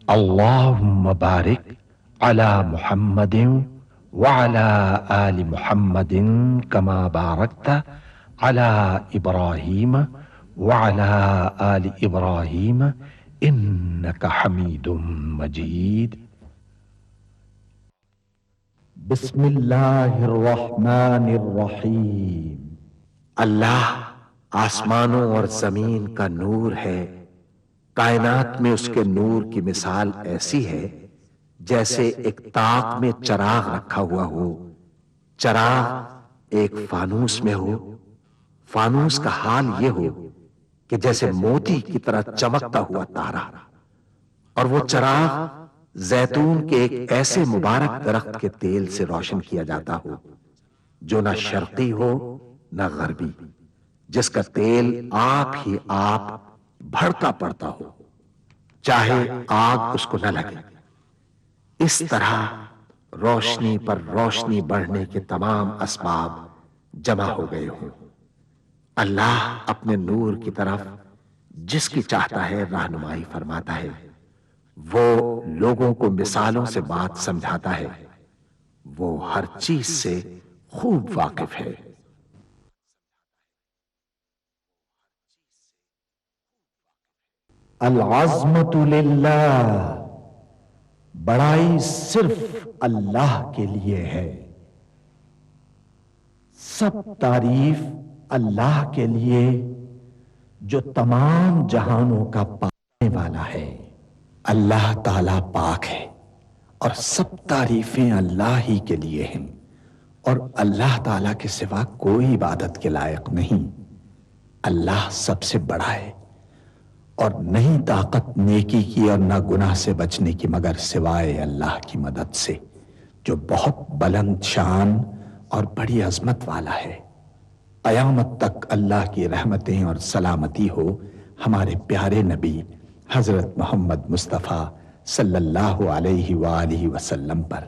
अल्लाहुम्मा बारिक अला मुहम्मदिन व अला आलि मुहम्मदिन कमा बारकता अला इब्राहीम व अला आलि इब्राहीम इन्नका हमीदुम मजीद। बिस्मिल्लाहिर्रहमानिर्रहीम। अल्लाह आसमानों और जमीन का नूर है। कायनात में उसके नूर की मिसाल ऐसी है जैसे एक ताक में चराग रखा हुआ हो। चराग एक फानूस में हो। फानूस का हाल यह हो कि जैसे मोती की तरह चमकता हुआ तारा। और वो चराग जैतून के एक ऐसे मुबारक दरख्त के तेल से रोशन किया जाता हो जो ना शर्की हो ना गरबी, जिसका तेल आप ही आप भड़का पड़ता हो, चाहे आग उसको न लगे। इस तरह रोशनी पर रोशनी बढ़ने के तमाम असबाब जमा हो गए हों। अल्लाह अपने नूर की तरफ जिसकी चाहता है रहनुमाई फरमाता है। वो लोगों को मिसालों से बात समझाता है। वो हर चीज से खूब वाकिफ है। अल अज़्मतु लिल्लाह, बड़ाई सिर्फ अल्लाह के लिए है। सब तारीफ अल्लाह के लिए जो तमाम जहानों का पाने वाला है। अल्लाह ताला पाक है और सब तारीफें अल्लाह ही के लिए हैं और अल्लाह ताला के सिवा कोई इबादत के लायक नहीं। अल्लाह सबसे बड़ा है और नहीं ताकत नेकी की और ना गुनाह से बचने की मगर सिवाय अल्लाह की मदद से, जो बहुत बुलंद शान और बड़ी अजमत वाला है। कयामत तक अल्लाह की रहमतें और सलामती हो हमारे प्यारे नबी हजरत मोहम्मद मुस्तफ़ा सल्लल्लाहु अलैहि वालिहि वसल्लम पर।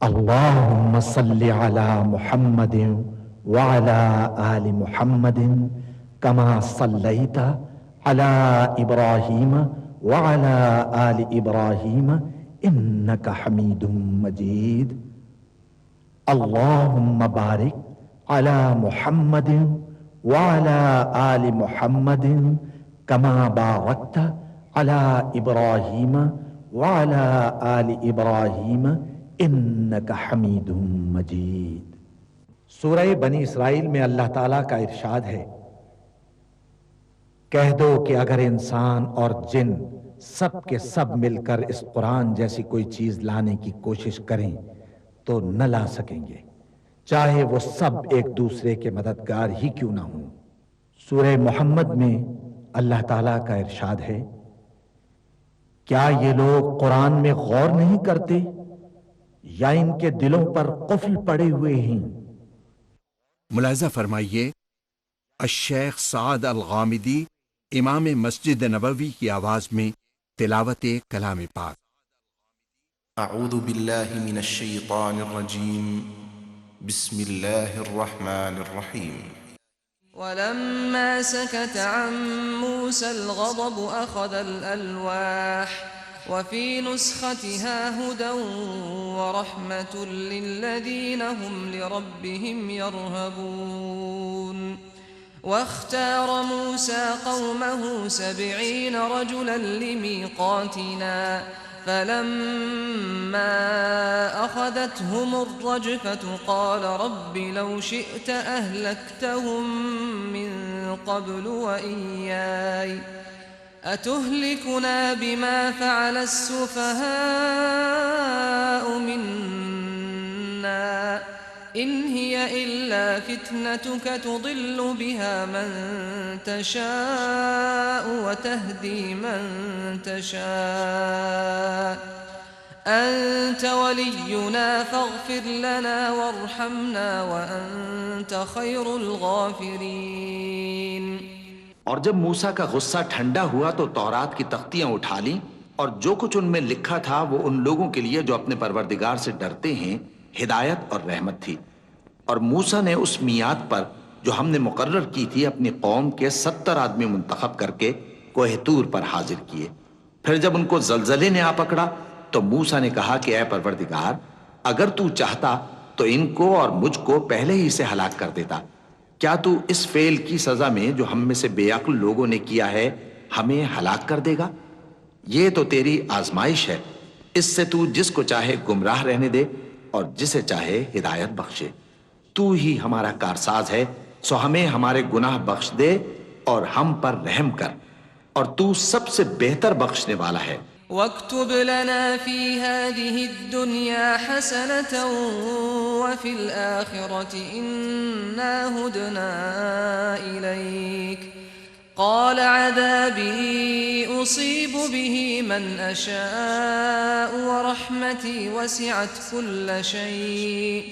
अल्लाहुम्मा सल्लि अला मुहम्मदिन व अला आलि मुहम्मदिन कमा सल्लैता अला इब्राहीम व अला आलि इब्राहीम इन्नका हमीदुम मजीद। अल्लाहुम्मा बारिक अला मुहम्मदिन व अला आलि मुहम्मदिन कमा बारकता अला इब्राहीम व अला आलि इब्राहीम इन्नका हमीदुम मजीद। सूरह बनी इसराइल में अल्लाह ताला का इरशाद है, कह दो कि अगर इंसान और जिन सब के सब मिलकर इस कुरान जैसी कोई चीज लाने की कोशिश करें तो न ला सकेंगे, चाहे वो सब एक दूसरे के मददगार ही क्यों ना हों। सूरह मोहम्मद में अल्लाह ताला का इरशाद है, क्या ये लोग कुरान में गौर नहीं करते या इनके दिलों पर कुफ्ल पड़े हुए हैं। मुलाजा फरमाइए, अश-शेख साद अल गामिदी इमाम मस्जिद नबवी की आवाज में तिलावत कलाम पाक। अऊज़ु बिल्लाहि मिनश शैतानिर रजीम, बिस्मिल्लाहिर रहमानिर रहीम। वलम्मा सकत अन मूसल गज़ब अख़ज़ल अलवाह वफ़ी नुस्ख़तिहा हुदन व रहमतुल लिल्लज़ीना हुम लिरब्बिहिम यरहबून। वाख्तार मूसा क़ौमहु 70 रजुलन लिमीक़ातिना फलम्मा अख़ज़तहुमुर रजफ़तु क़ाल रब्बि लौ शि'त अहलक्तहुम मिन क़ब्लु व इय्याय अतुहलिकुना बिमा फ़अल अस्सुफ़हाअु मिन्ना इन हिय इल्ला फ़ित्नतुक तुदिल्लु बिहा मन तशाअु व तहदी मन तशाअ अंत वलियुना फ़ग़फ़िर लना वरहमना व अंत खैरुल गाफ़िरीन। और जब मूसा का गुस्सा ठंडा हुआ तो तौरात की तख्तियां उठा लीं और जो कुछ उनमें लिखा था वो उन लोगों के लिए जो अपने परवरदिगार से डरते हैं हिदायत और रहमत थी। और मूसा ने उस मियाद पर जो हमने मुकर्रर की थी अपनी कौम के 70 आदमी मुंतखब करके कोह तूर पर हाजिर किए फिर जब उनको जलजले ने आ पकड़ा तो मूसा ने कहा कि ऐ परवरदिगार, अगर तू चाहता तो इनको और मुझको पहले ही से हलाक कर देता। क्या तू इस फेल की सजा में जो हम में से बेअक्ल लोगों ने किया है हमें हलाक कर देगा? ये तो तेरी आजमाइश है, इससे तू जिसको चाहे गुमराह रहने दे और जिसे चाहे हिदायत बख्शे। तू ही हमारा कारसाज है, सो हमें हमारे गुनाह बख्श दे और हम पर रहम कर, और तू सबसे बेहतर बख्शने वाला है। واكتب لنا في هذه الدنيا حسنة وفي الآخرة إنا هدنا إليك قال عذابي أصيب به من أشاء ورحمتي وسعت كل شيء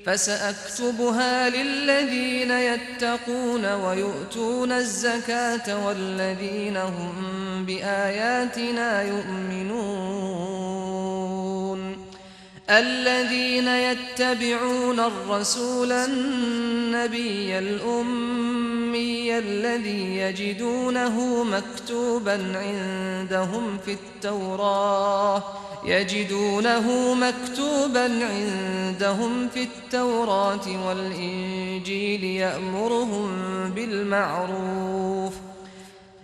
فسأكتبها للذين يتقون ويؤتون الزكاة والذين هم بآياتنا يؤمنون الذين يتبعون الرسول النبي الأمي الذي يجدونه مكتوبا عندهم في التوراة والإنجيل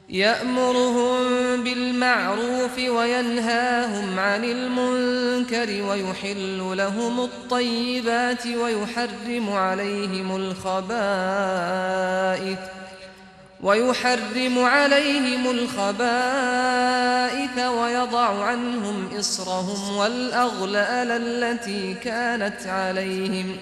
يأمرهم بالمعروف وينهاهم عن المنكر ويحل لهم الطيبات ويحرم عليهم الخبائث ويضع عنهم إصرهم والأغلال التي كانت عليهم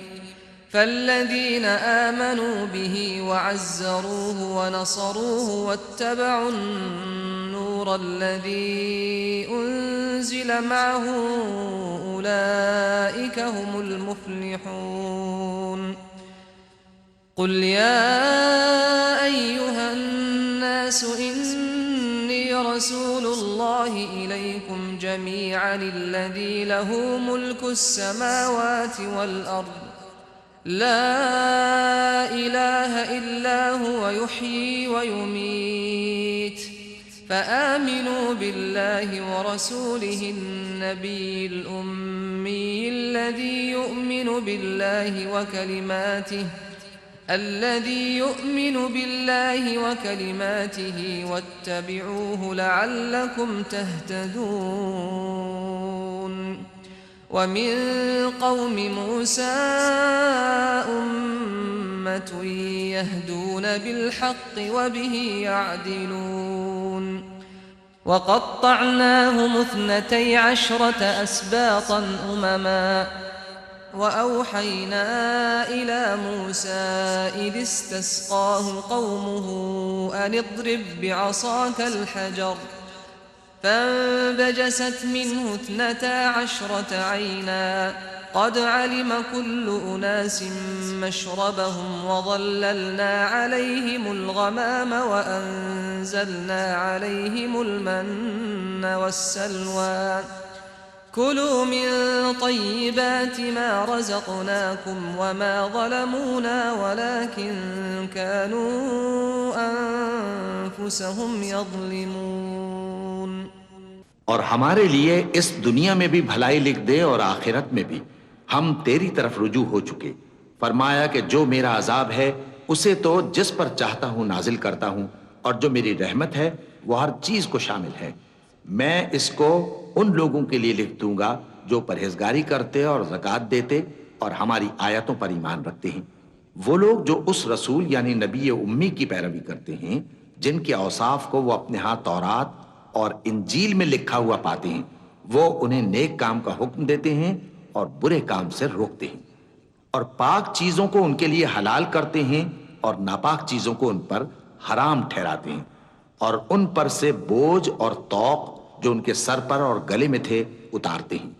فالذين آمنوا به وعزروه ونصروه واتبعوا النور الذي أنزل معه أولئك هم المفلحون قل يا أيها الناس إني رسول الله إليكم جميعا الذي له ملك السماوات والأرض لا إله إلا هو يحيي ويميت فآمنوا بالله ورسوله النبي الأمي الذي يؤمن بالله وكلماته واتبعوه لعلكم تهتدون ومن قوم موسى أمة يهدون بالحق وبه يعدلون وقطعناهم 12 أسباطا أمما وأوحينا إلى موسى إذ استسقاه قومه أن اضرب بعصاك الحجر فانبجست منه 12 عينا قد علم كل أناس مشربهم وظللنا عليهم الغمام وأنزلنا عليهم المن والسلوى كلوا من طيبات ما رزقناكم وما ظلمونا ولكن كانوا أنفسهم يظلمون। और हमारे लिए इस दुनिया में भी भलाई लिख दे और आखिरत में भी हम तेरी तरफ रुजू हो चुके। फरमाया कि जो मेरा अजाब है उसे तो जिस पर चाहता हूं नाजिल करता हूं, और जो मेरी रहमत है वो हर चीज को शामिल है। मैं इसको उन लोगों के लिए लिख दूंगा जो परहेजगारी करते और ज़कात देते और हमारी आयतों पर ईमान रखते हैं। वो लोग जो उस रसूल यानी नबी उम्मी की पैरवी करते हैं, जिनके औसाफ को वो अपने हाथ तौरात और इंजील में लिखा हुआ पाते हैं, वो उन्हें नेक काम का हुक्म देते हैं और बुरे काम से रोकते हैं, और पाक चीजों को उनके लिए हलाल करते हैं और नापाक चीजों को उन पर हराम ठहराते हैं, और उन पर से बोझ और तौक जो उनके सर पर और गले में थे उतारते हैं।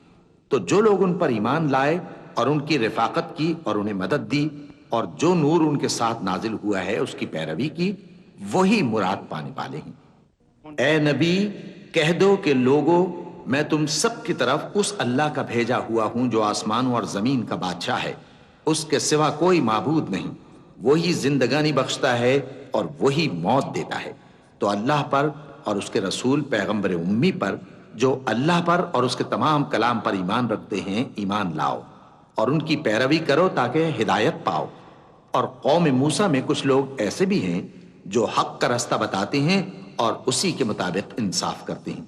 तो जो लोग उन पर ईमान लाए और उनकी रिफाकत की और उन्हें मदद दी और जो नूर उनके साथ नाजिल हुआ है उसकी पैरवी की, वही मुराद पाने वाले हैं। ए नबी, कह दो कि लोगों, मैं तुम सब की तरफ उस अल्लाह का भेजा हुआ हूं जो आसमानों और जमीन का बादशाह है। उसके सिवा कोई माबूद नहीं। वही जिंदगानी बख्शता है और वही मौत देता है। तो अल्लाह पर और उसके रसूल पैगंबर उम्मी पर जो अल्लाह पर और उसके तमाम कलाम पर ईमान रखते हैं ईमान लाओ और उनकी पैरवी करो ताकि हिदायत पाओ। और कौम मूसा में कुछ लोग ऐसे भी हैं जो हक का रास्ता बताते हैं और उसी के मुताबिक इंसाफ करते हैं।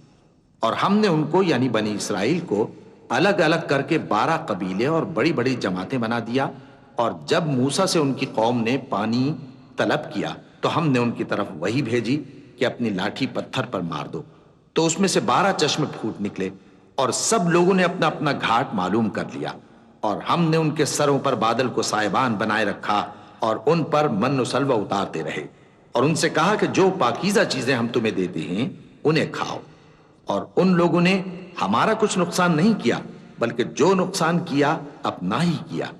और हमने उनको यानी बनी इसराइल को अलग अलग करके 12 कबीले और बड़ी बड़ी जमातें बना दिया। और जब मूसा से उनकी कौम ने पानी तलब किया तो हमने उनकी तरफ वही भेजी कि अपनी लाठी पत्थर पर मार दो, तो उसमें से 12 चश्मे फूट निकले और सब लोगों ने अपना अपना घाट मालूम कर लिया। और हमने उनके सरों पर बादल को साहिबान बनाए रखा और उन पर मन सलवा उतारते रहे और उनसे कहा कि जो पाकीज़ा चीजें हम तुम्हें देते हैं उन्हें खाओ। और उन लोगों ने हमारा कुछ नुकसान नहीं किया बल्कि जो नुकसान किया अपना ही किया।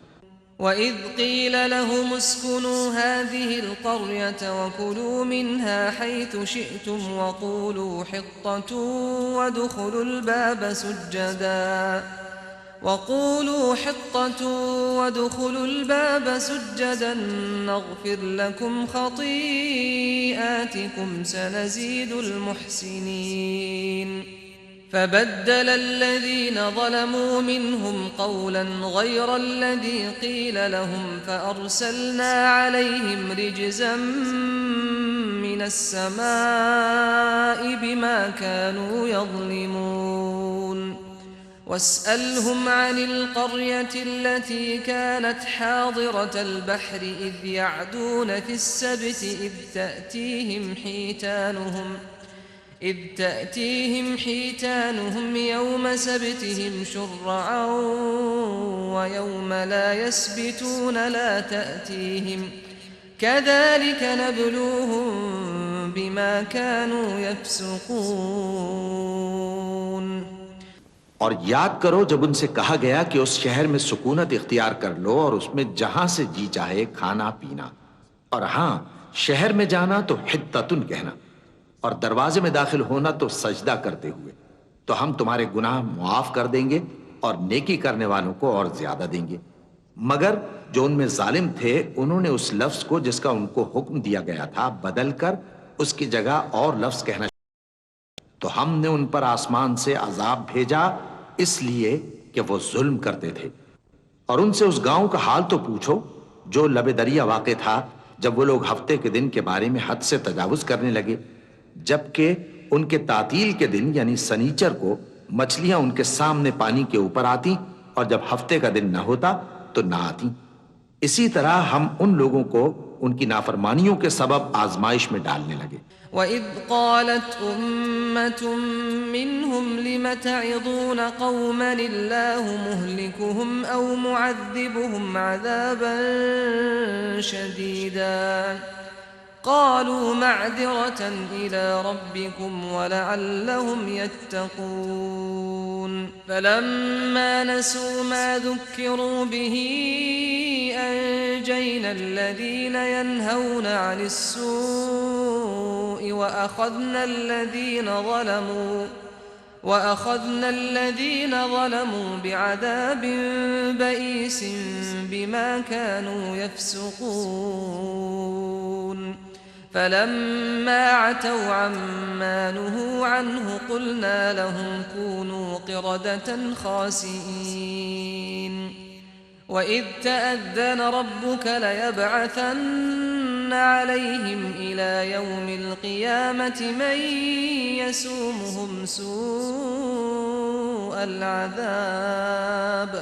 وَإِذْ قِيلَ لَهُمُ اسْكُنُوا هَٰذِهِ الْقَرْيَةَ وَكُلُوا مِنْهَا حَيْثُ شِئْتُمْ وَقُولُوا حِطَّةٌ وَادْخُلُوا الْبَابَ سُجَّدًا نَّغْفِرْ لَكُمْ خَطِيئَاتِكُمْ سَنَزِيدُ الْمُحْسِنِينَ فبدل الذين ظلموا منهم قولا غير الذي قيل لهم فأرسلنا عليهم رجزا من السماء بما كانوا يظلمون واسألهم عن القرية التي كانت حاضرة البحر إذ يعدون في السبت إذ تأتيهم حيتانهم يوم سبتهم شرعا ويوم لا يسبتون لا تأتيهم كذلك نبلوهم بما كانوا يفسقون। और याद करो जब उनसे कहा गया कि उस शहर में सुकूनत इख्तियार कर लो और उसमें जहां से जी चाहे खाना पीना, और हां शहर में जाना तो हित्ततुन कहना और दरवाजे में दाखिल होना तो सजदा करते हुए, तो हम तुम्हारे गुनाह मुआफ कर देंगे और नेकी करने वालों को और ज्यादा देंगे। मगर जो उनमें जालिम थे उन्होंने उस लफ्ज को जिसका उनको हुक्म दिया गया था बदल कर उसकी जगह और लफ्ज कहना, तो हमने उन पर आसमान से अजाब भेजा इसलिए कि वो जुल्म करते थे। और उनसे उस गांव का हाल तो पूछो जो लबे दरिया वाक़े था, जब वो लोग हफ्ते के दिन के बारे में हद से तजावुज करने लगे, जबकि उनके तातील के दिन यानी सनीचर को मछलियां उनके सामने पानी के ऊपर आती और जब हफ्ते का दिन न होता तो ना आती। इसी तरह हम उन लोगों को उनकी नाफरमानियों के सबब आजमाइश में डालने लगे। وَإِذْ قَالَتْ أُمَّةٌ مِّنْهُمْ لِمَ تَعِظُونَ قَوْمًا اللَّهُ مُهْلِكُهُمْ أَوْ مُعَذِّبُهُمْ عَذَابًا شَدِيدًا قالوا معذرة إلى ربكم ولعلهم يتقون فلما نسوا ما ذكروا به أنجينا الذين ينهون عن السوء وأخذنا الذين ظلموا بعذاب بئيس بما كانوا يفسقون فلما عتوا عما نهوا عنه قلنا لهم كونوا قردة خاسئين وإذ تأذن ربك ليبعثن عليهم إلى يوم القيامة من يسومهم سوء العذاب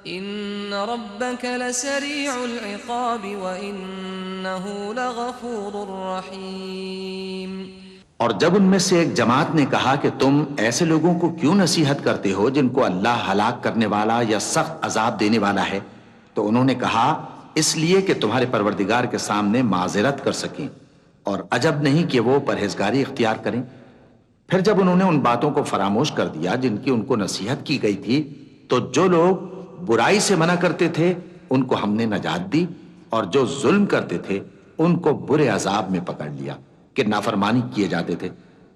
إن ربك لسريع العقاب وإنه لغفور रहीम। और जब उनमें से एक जमात ने कहा कि तुम ऐसे लोगों को क्यों नसीहत करते हो जिनको अल्लाह हलाक करने वाला या सख्त अजाब देने वाला है, तो उन्होंने कहा इसलिए कि तुम्हारे परवरदिगार के सामने माजरत कर सकें और अजब नहीं कि वो परहेजगारी इख्तियार करें। फिर जब उन्होंने उन बातों को फरामोश कर दिया जिनकी उनको नसीहत की गई थी, तो जो लोग बुराई से मना करते थे उनको हमने नजात दी और जो जुल्म करते थे उनको बुरे अजाब में पकड़ लिया कि नाफरमानी किए जाते थे।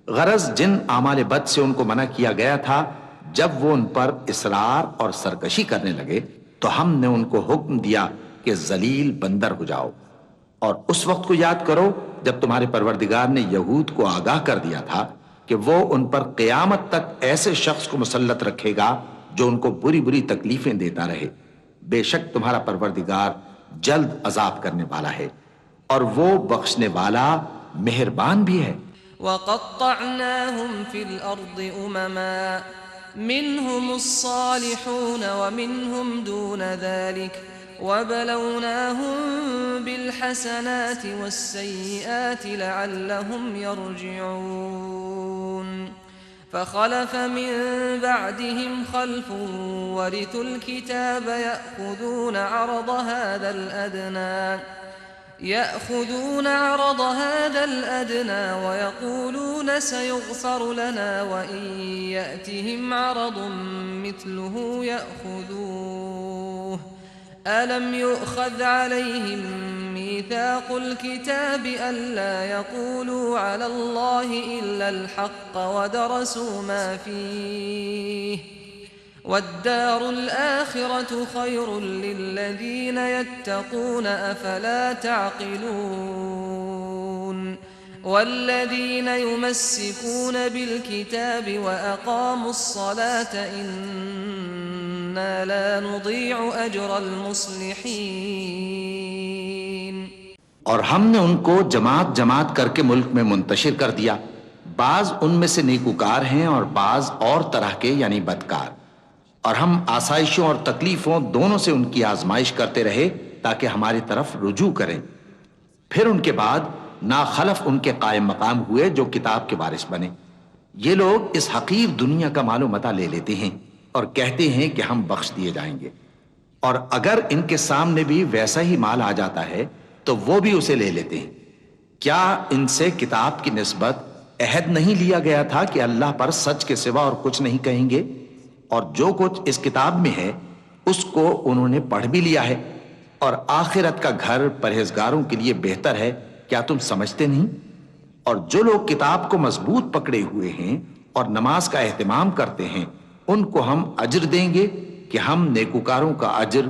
गरज जिन आमाल बद से उनको मना किया गया था, जब वो उन पर इसरार और सरकशी करने लगे तो हमने उनको हुक्म दिया कि जलील बंदर हो जाओ और उस वक्त को याद करो जब तुम्हारे परवरदिगार ने यहूद को आगाह कर दिया था कि वो उन पर क़यामत तक ऐसे शख्स को मुसल्लत रखेगा जो उनको बुरी बुरी तकलीफें देता रहे। बेशक तुम्हारा परवरदिगार जल्द अजाब करने वाला है और वो बख्शने वाला मेहरबान भी है। वक़त्तअनाहुम फिल अर्दि उममा मिनहुमुस्सालिहून व मिनहुम दून ज़ालिक वबलवनाहुम बिलहसनाति वस्सय्यिआति लअल्लहुम यरजिऊन फखलफ मिन बअदिहिम खल्फुन वरिथुल किताब يأخذون عرض هذا الأدنى ويقولون سيغفر لنا وإن يأتهم عرض مثله يأخذوه ألم يؤخذ عليهم ميثاق الكتاب ألا يقولوا على الله إلا الحق ودرسوا ما فيه والدار الآخرة خير للذين يتقون أفلا تعقلون والذين يمسكون بالكتاب وأقاموا الصلاة إنا لا نضيع أجر المصلحين। और हमने उनको जमात जमात करके मुल्क में मुंतशिर कर दिया। बाज उनमें से नेकूकार हैं और बाज और तरह के यानी बदकार। और हम आसाइशों और तकलीफों दोनों से उनकी आजमाइश करते रहे ताकि हमारी तरफ रुजू करें। फिर उनके बाद नाखलफ उनके कायम मकाम हुए जो किताब के वारिस बने। ये लोग इस हकीर दुनिया का मालो मता ले लेते हैं और कहते हैं कि हम बख्श दिए जाएंगे, और अगर इनके सामने भी वैसा ही माल आ जाता है तो वो भी उसे ले लेते हैं। क्या इनसे किताब की निस्बत अहद नहीं लिया गया था कि अल्लाह पर सच के सिवा और कुछ नहीं कहेंगे? और जो कुछ इस किताब में है उसको उन्होंने पढ़ भी लिया है, और आखिरत का घर परहेजगारों के लिए बेहतर है। क्या तुम समझते नहीं? और जो लोग किताब को मजबूत पकड़े हुए हैं और नमाज का एहतमाम करते हैं उनको हम अज्र देंगे कि हम नेकूकारों का अज्र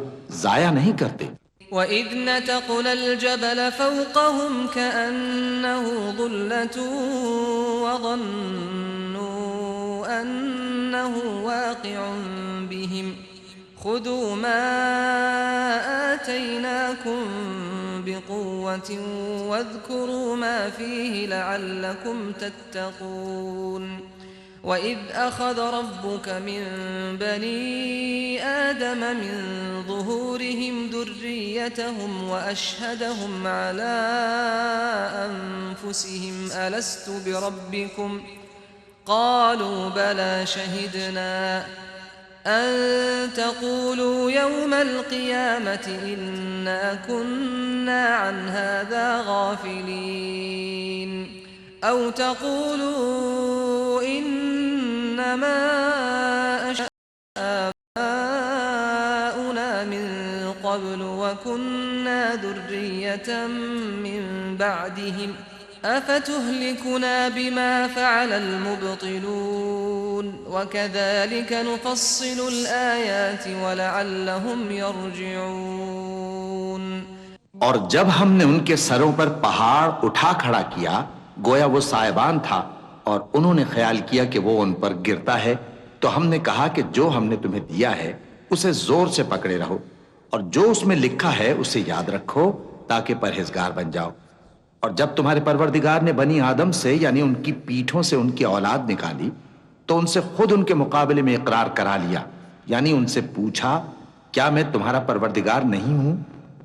जाया नहीं करते। وَإِذْ نَتَقْنَا الْجَبَلَ فَوْقَهُمْ كَأَنَّهُ ظُلَّةٌ وَظَنُّوا أَنَّهُ واقع بهم خذوا ما آتيناكم بقوة واذكروا ما فيه لعلكم تتقون وإذ أخذ ربك من بني آدم من ظهورهم ذريتهم وأشهدهم على أنفسهم ألست بربكم قالوا بلى شهدنا أن تقولوا يوم القيامة إنا كنا عن هذا غافلين أو تقولوا إنما أشرك آباؤنا من قبل وكنا ذرية من بعدهم أفتهلكنا بما فعل المبطلون وكذلك نفصل الآيات ولعلهم يرجعون। और जब हमने उनके सरों पर पहाड़ उठा खड़ा किया गोया वो साहिबान था और उन्होंने ख्याल किया कि वो उन पर गिरता है, तो हमने कहा कि जो हमने तुम्हें दिया है उसे जोर से पकड़े रहो और जो उसमें लिखा है उसे याद रखो ताकि परहेजगार बन जाओ। और जब तुम्हारे परवरदिगार ने बनी आदम से यानी उनकी पीठों से उनकी औलाद निकाली तो उनसे खुद उनके मुकाबले में इकरार करा लिया, यानी उनसे पूछा क्या मैं तुम्हारा परवरदिगार नहीं हूं?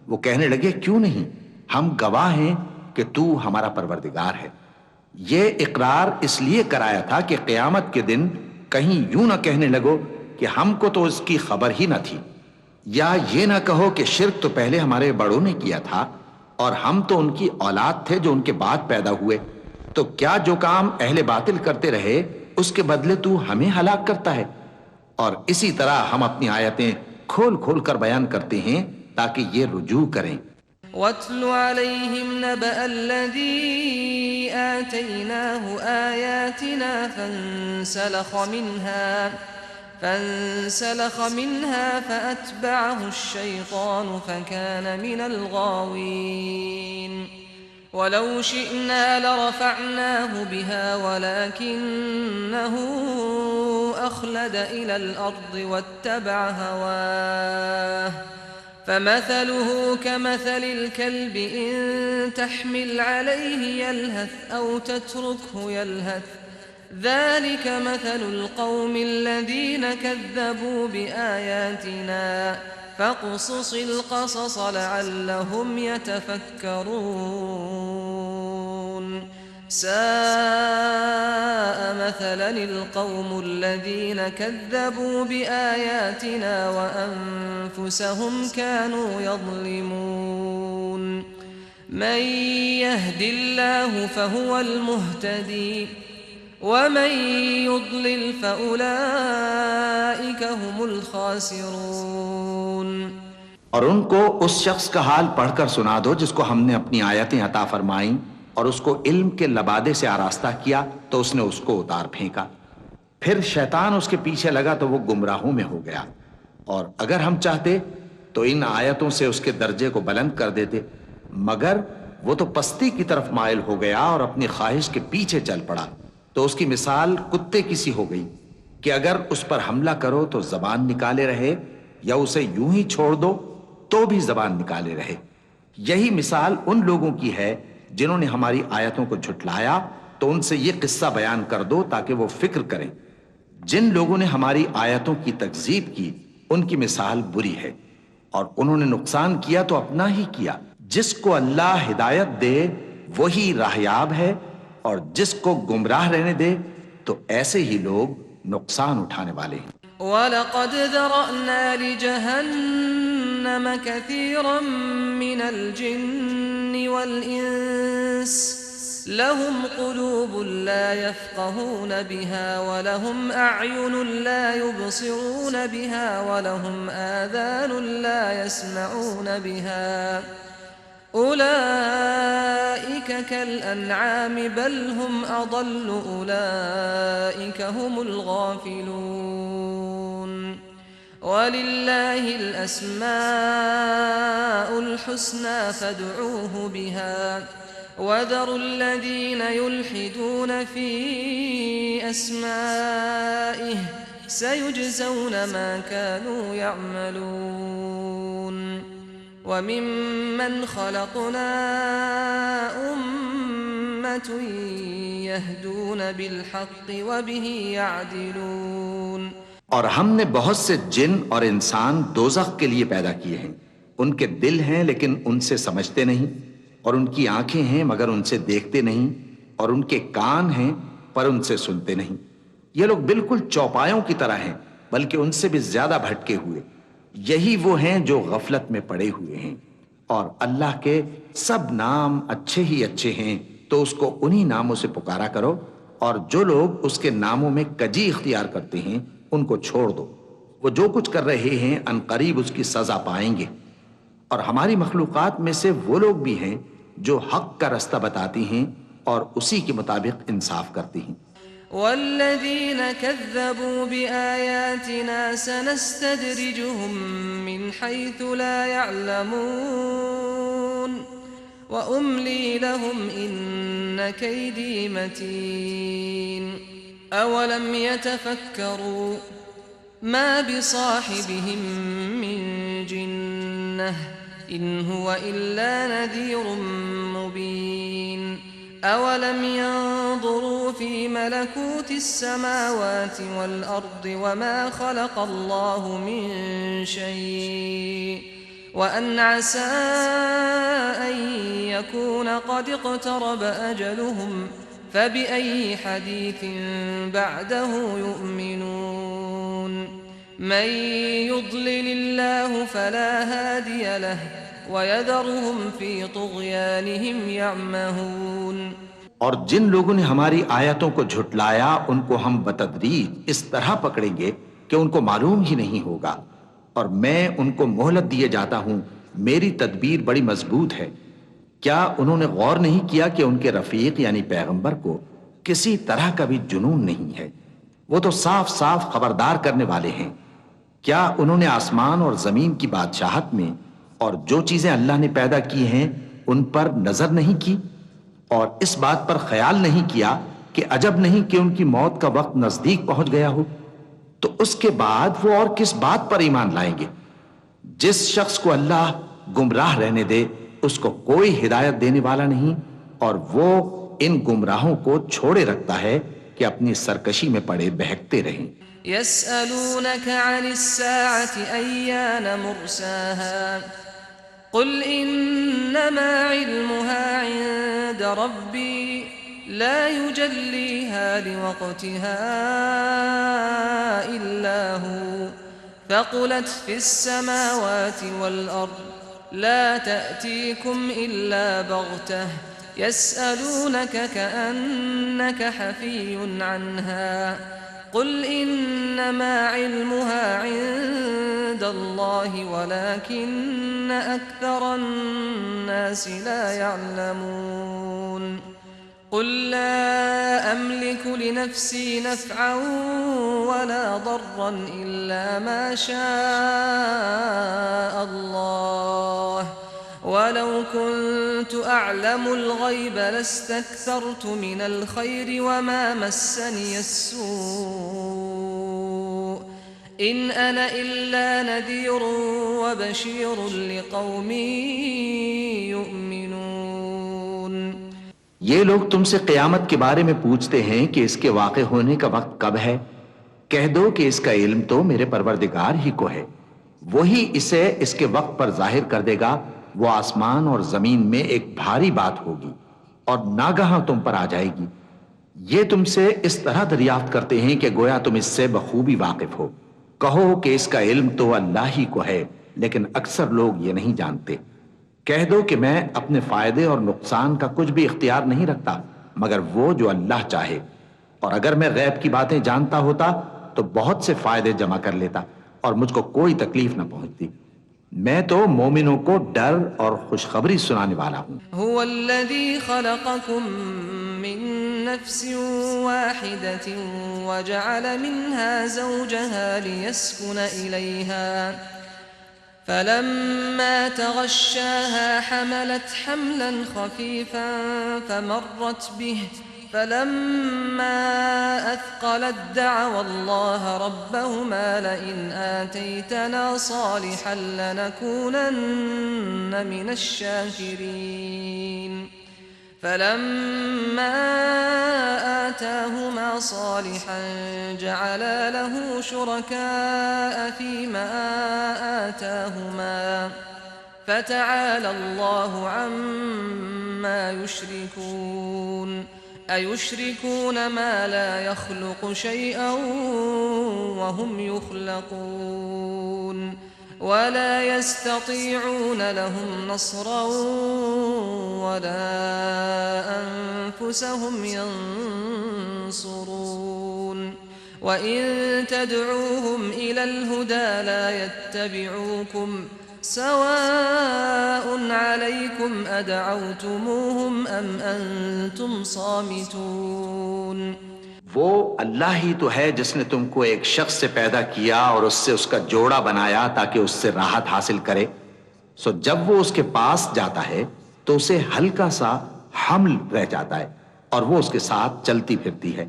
वो कहने लगे क्यों नहीं, हम गवाह हैं कि तू हमारा परवरदिगार है। ये इकरार इसलिए कराया था कि क़यामत के दिन कहीं यूं ना कहने लगो कि हमको तो इसकी खबर ही न थी, या ये ना कहो कि शिर्क तो पहले हमारे बड़ों ने किया था और हम तो उनकी औलाद थे जो उनके बाद पैदा हुए। तो क्या जो काम अहले बातिल करते रहे उसके बदले तू हमें हलाक करता है? और इसी तरह हम अपनी आयतें खोल खोल कर बयान करते हैं ताकि ये रुजू करें। वत्लु अलैहिम नबअ अल्लज़ी आतैनाहु आयातिना फंसलख़ मिन्हा فانسلخ منها فأتبعه الشيطان فكان من الغاوين ولو شئنا لرفعناه بها ولكنه أخلد إلى الأرض واتبع هواه فمثله كمثل الكلب إن تحمل عليه يلهث أو تتركه يلهث ذلك مثل القوم الذين كذبوا بآياتنا فاقصص القصص لعلهم يتفكرون ساء مثلا القوم الذين كذبوا بآياتنا وأنفسهم كانوا يظلمون من يهد الله فهو المهتدي ومن يضلل فأولئك هم الخاسرون और उनको उस शख्स का हाल पढ़कर सुना दो जिसको हमने अपनी आयतें अता फरमाई और उसको इल्म के लबादे से आरास्ता किया तो उसने उसको उतार फेंका। फिर शैतान उसके पीछे लगा तो वो गुमराहों में हो गया। और अगर हम चाहते तो इन आयतों से उसके दर्जे को बुलंद कर देते, मगर वो तो पस्ती की तरफ माइल हो गया और अपनी ख्वाहिश के पीछे चल पड़ा। तो उसकी मिसाल कुत्ते की सी हो गई कि अगर उस पर हमला करो तो जबान निकाले रहे या उसे यूं ही छोड़ दो तो भी जबान निकाले रहे। यही मिसाल उन लोगों की है जिन्होंने हमारी आयतों को झुटलाया, तो उनसे ये किस्सा बयान कर दो ताकि वो फिक्र करें। जिन लोगों ने हमारी आयतों की तकजीब की उनकी मिसाल बुरी है और उन्होंने नुकसान किया तो अपना ही किया। जिसको अल्लाह हिदायत दे वही राहयाब है और जिसको गुमराह रहने दे तो ऐसे ही लोग नुकसान उठाने वाले हैं। वलक़द ज़रअना लिजहन्नम कसीरन मिनल जिन्नि वल इंस लहुम क़ुलूबुन ला यफ़क़हून बिहा वलहुम अअयुनुन ला युबसिरून बिहा वलहुम आज़ानुन ला यस्मऊन बिहा उलाइक कल्अनआम बल हुम अदल्ल उलाइक हुमुल गाफिलून वलिल्लाहिल अस्माउल हुस्ना फदऊहु बिहा वदरुल लज़ीन युल्हिदून फी अस्माइहि सयुजज़ौन मा कानू यअमलून वमिम्मन खलक़ना उम्मतुन यहदून बिलहक़्क़ि वबिही यअदिलून। और हमने बहुत से जिन और इंसान दोज़ख के लिए पैदा किए हैं। उनके दिल हैं लेकिन उनसे समझते नहीं, और उनकी आंखें हैं मगर उनसे देखते नहीं, और उनके कान हैं पर उनसे सुनते नहीं। ये लोग बिल्कुल चौपायों की तरह हैं, बल्कि उनसे भी ज्यादा भटके हुए। यही वो हैं जो गफलत में पड़े हुए हैं। और अल्लाह के सब नाम अच्छे ही अच्छे हैं, तो उसको उन्हीं नामों से पुकारा करो, और जो लोग उसके नामों में कजी इख्तियार करते हैं उनको छोड़ दो। वो जो कुछ कर रहे हैं अनकरीब उसकी सजा पाएंगे। और हमारी मखलूकात में से वो लोग भी हैं जो हक का रास्ता बताती हैं और उसी के मुताबिक इंसाफ करती हैं। वल्लज़ीन कज़्ज़बू बिआयातिना सनस्तद्रिजुहुम मिन हैथु ला यअलमून व उम्ली लहुम इन्न कैदी मतीन अवलम यतफक्करू मा बिसाहिबिहिम मिन जिन्नह इन हुवा इल्ला नज़ीरुम मुबीन अवलम यंज़ुरू फी मलकूतिस समावाति वल अर्दि वमा खलक़ल्लाहु मिन शै'इन व अन असा अन यकून क़द इक़्तरब अजलुहुम फबिअय्यि हदीथिन बअदहु यु'मिनून मन युद्लिलिल्लाहु फला हादिय लहु वयदरुहुम फी तुग़यानिहिम यअमहून। और जिन लोगों ने हमारी आयतों को झुटलाया उनको हम बतदरीज इस तरह पकड़ेंगे कि उनको मालूम ही नहीं होगा। और मैं उनको मोहलत दिए जाता हूं, मेरी तदबीर बड़ी मजबूत है। क्या उन्होंने गौर नहीं किया कि उनके रफीक यानी पैगंबर को किसी तरह का भी जुनून नहीं है? वो तो साफ साफ खबरदार करने वाले हैं। क्या उन्होंने आसमान और जमीन की बादशाहत में और जो चीजें अल्लाह ने पैदा की हैं उन पर नजर नहीं की और इस बात पर ख्याल नहीं किया कि अजब नहीं कि उनकी मौत का वक्त नजदीक पहुंच गया हो? तो उसके बाद वो और किस बात पर ईमान लाएंगे? जिस शख्स को अल्लाह गुमराह रहने दे उसको कोई हिदायत देने वाला नहीं और वो इन गुमराहों को छोड़े रखता है कि अपनी सरकशी में पड़े बहकते रहें। यस्अलूनक अनिस्साअति अय्यान मुर्साहा कुल इन्नमा इल्मुहा इंद रब्बी ला युजल्लीहा लिवक्तिहा इल्ला हु फकुलत फिस समावाति वल अर्द ला तअतीकुम इल्ला बगतह यस्अलूनक कअन्नक हफीयुन अन्हा कुल इन्नमा इल्मुहा इंदल्लाहि वलाकिन्न अक्सरन नासि ला यअलमून कुल ला अमलिकु लिनफ्सी नफ़अन वला दर्रन इल्ला मा शाअ अल्लाह वलौ कुन्तु अअलमुल गैब लस्तक्थरतु मिनल खैरि वमा मस्सनी अस्सूअ इन अना इल्ला नज़ीरुन व बशीरुन लिक़ौमिन युमिनून। ये लोग तुमसे क़यामत के बारे में पूछते हैं कि इसके वाक़े होने का वक्त कब है। कह दो कि इसका इल्म तो मेरे परवरदिगार ही को है, वही इसे इसके वक्त पर जाहिर कर देगा। वो आसमान और जमीन में एक भारी बात होगी और नागहां तुम पर आ जाएगी। ये तुमसे इस तरह दरियाफ्त करते हैं कि गोया तुम इससे बखूबी वाकिफ हो। कहो कि इसका इल्म तो अल्लाह ही को है, लेकिन अक्सर लोग ये नहीं जानते। कह दो कि मैं अपने फायदे और नुकसान का कुछ भी इख्तियार नहीं रखता मगर वो जो अल्लाह चाहे, और अगर मैं गैब की बातें जानता होता तो बहुत से फायदे जमा कर लेता और मुझको कोई तकलीफ न पहुंचती। मैं तो मोमिनों को डर और खुशखबरी सुनाने वाला हूँ। हुवल्लज़ी खलक़कुम मिन नफ्सिन वाहिदतिन वजअल मिन्हा ज़ौजहा लियस्कुन इलैहा फलम्मा तग़श्शाहा हमलत हमलन खफ़ीफ़न फमर्रत बिहि फलम्मा अथक़लत दअवा अल्लाह रब्बहुमा लइन आतैतना सालिहन लनकूनन्न मिनश शाकिरीन फलम्मा आताहुमा सालिहन जअला लहु शुरकाअ फीमा आताहुमा फतआला अल्लाहु अम्मा युश्रिकून अयुश्रिकून मा ला यख्लुक़ु शैअन वहुम युख्लक़ून वला यस्ततीऊन लहुम नस्रन वला अनफुसहुम यंसुरून वइन तदऊहुम इलल हुदा ला यत्तबिऊकुम सवाउन अलैकुम अदअउतुमूहुम अम अंतुम सामितून। वो अल्लाह ही तो है जिसने तुमको एक शख्स से पैदा किया और उससे उसका जोड़ा बनाया ताकि उससे राहत हासिल करे। सो जब वो उसके पास जाता है तो उसे हल्का सा हमल रह जाता है और वो उसके साथ चलती फिरती है।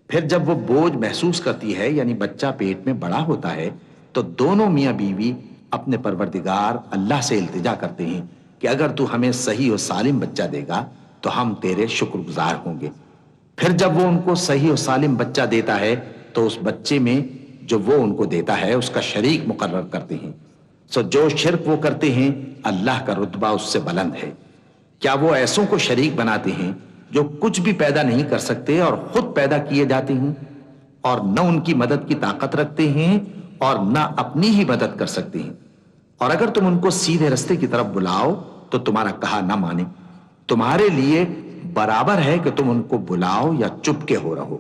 फिर जब वो बोझ महसूस करती है यानी बच्चा पेट में बड़ा होता है तो दोनों मियाँ बीवी अपने परवरदिगार अल्लाह से इल्तिजा करते हैं कि अगर तू हमें सही और सालिम बच्चा देगा तो हम तेरे शुक्रगुजार होंगे। फिर जब वो उनको सही और सालिम बच्चा देता है तो उस बच्चे में जो वो उनको देता है उसका शरीक मुकर्रर करते हैं। सो जो शिर्क वो करते हैं अल्लाह का रुतबा उससे बुलंद है। क्या वो ऐसों को शरीक बनाते हैं जो कुछ भी पैदा नहीं कर सकते और खुद पैदा किए जाते हैं और न उनकी मदद की ताकत रखते हैं और न अपनी ही मदद कर सकते हैं। और अगर तुम उनको सीधे रास्ते की तरफ बुलाओ तो तुम्हारा कहा न माने। तुम्हारे लिए बराबर है कि तुम उनको बुलाओ या चुपके हो रहो।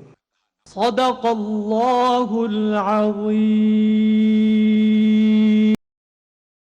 सदक़ल्लाहुल अज़ीम।